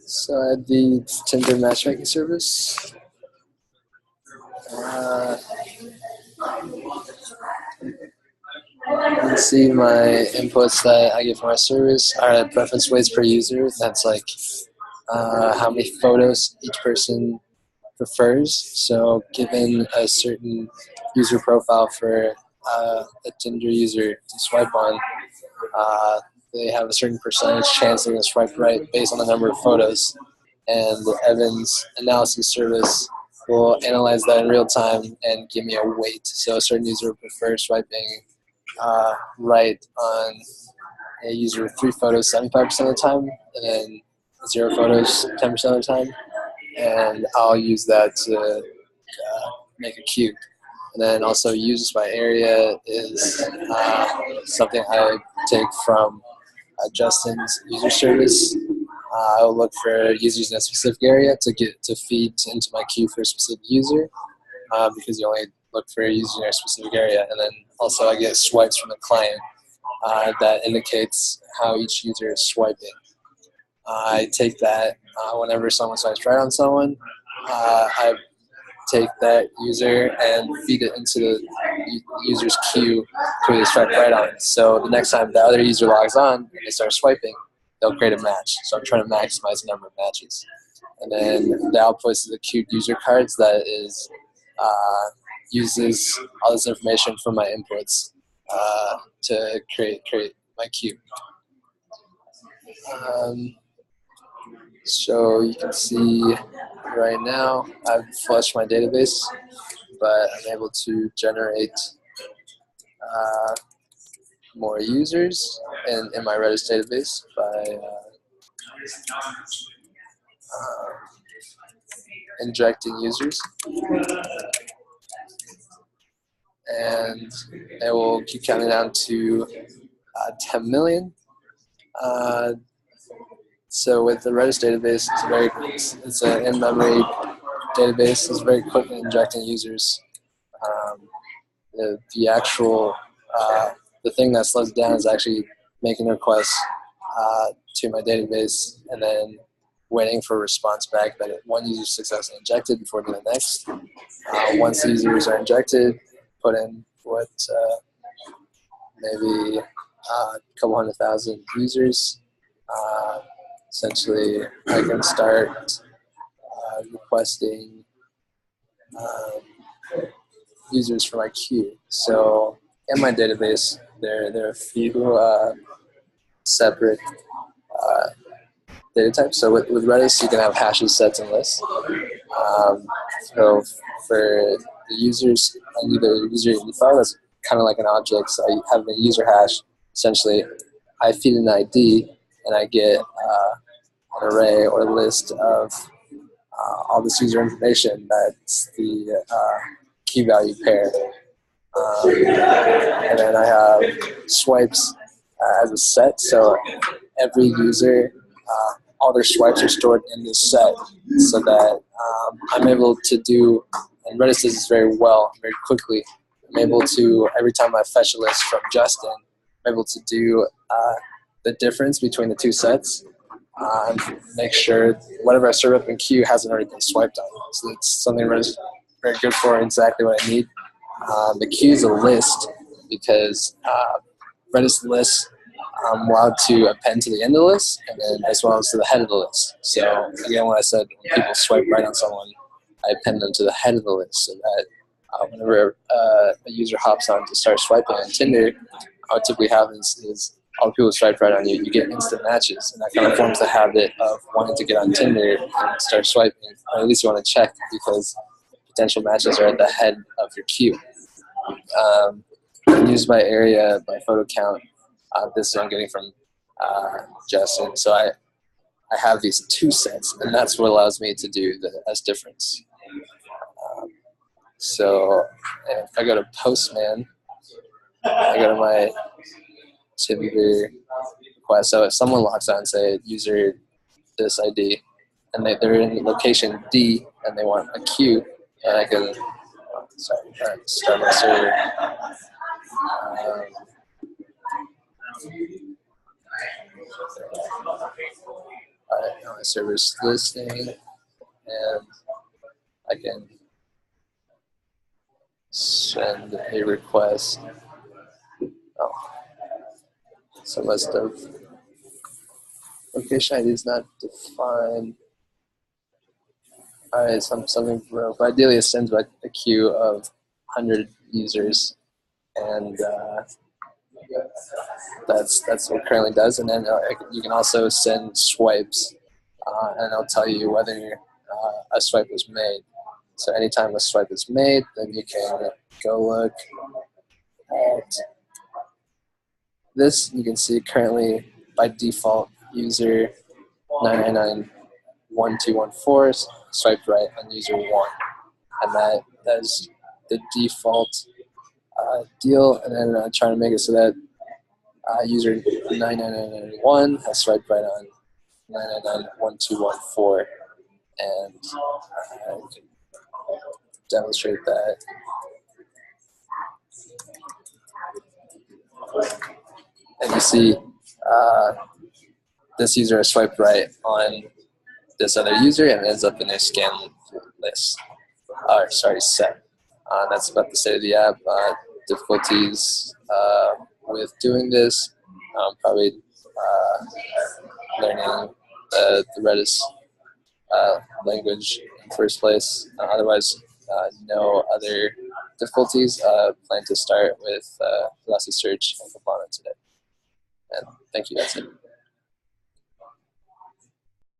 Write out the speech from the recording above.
So at the Tinder matchmaking service, you can see my inputs that I give for my service are preference weights per user. That's like how many photos each person prefers. So given a certain user profile for a Tinder user to swipe on, they have a certain percentage chance they're going to swipe right based on the number of photos. And the Evans analysis service will analyze that in real time and give me a weight. So a certain user would prefer swiping right on a user with 3 photos 75% of the time, and then 0 photos 10% of the time. And I'll use that to make a cube. And then also uses by area is something I take from Justin's user service. I will look for users in a specific area to feed into my queue for a specific user, because you only look for a user in a specific area. And then also I get swipes from the client that indicates how each user is swiping. I take that whenever someone swipes right on someone, I take that user and feed it into the user's queue to they swipe right on. So the next time the other user logs on and they start swiping, they'll create a match. So I'm trying to maximize the number of matches. And then the outputs is the queued user cards that is uses all this information from my inputs to create my queue. So you can see right now I've flushed my database, but I'm able to generate more users in my Redis database by injecting users. And it will keep counting down to 10 million. So with the Redis database, it's an in-memory database. It's very quick at injecting users. The actual the thing that slows it down is actually making requests to my database and then waiting for a response back that one user successfully injected before doing the next. Once the users are injected, put in what maybe a couple 100,000 users. Essentially, I can start requesting users for my queue. So in my database, there are a few separate data types. So with Redis, you can have hashes, sets, and lists. So for the users, I need a user info that's kind of like an object. So I have a user hash. Essentially, I feed an ID, and I get an array or a list of all this user information. That's the key value pair. And then I have swipes as a set. So every user, all their swipes are stored in this set, so that I'm able to do, and Redis does this very well, very quickly. I'm able to, every time I fetch a list from Justin, I'm able to do the difference between the two sets and make sure whatever I serve up in queue hasn't already been swiped on. So it's something Redis is very good for, exactly what I need. The queue is a list because Redis lists allowed to append to the end of the list, and then as well as to the head of the list. So again, when I said when people swipe right on someone, I append them to the head of the list, so that whenever a user hops on to start swiping on Tinder, what typically happens is all the people who swipe right on you, you get instant matches, and that kind of forms the habit of wanting to get on Tinder and start swiping, or at least you want to check because potential matches are at the head of your queue. Used by area, by photo count. This I'm getting from Justin. So I have these two sets, and that's what allows me to do the S difference. So if I go to Postman, I go to my Tinder request. So if someone logs on, say user this ID, and they're in location D, and they want a queue, and I can start my server. Alright, now my server's listening, and I can send a request. Oh, so must have. Location ID is not defined. Alright, something broke. Ideally, it sends like a queue of 100 users, and that's what it currently does. And then you can also send swipes, and it'll tell you whether a swipe was made. So anytime a swipe is made, then you can go look at this. You can see currently by default user 9991214 swiped right on user 1, and that is the default deal. And then trying to make it so that user 99991 has swiped right on 9991214, and demonstrate that. And you see this user has swiped right on this other user and ends up in a scan list. Set. That's about the state of the app. Difficulties with doing this, probably learning the Redis language in the first place. Otherwise, no other difficulties. Plan to start with Elasticsearch and Grafana today. And thank you, that's it.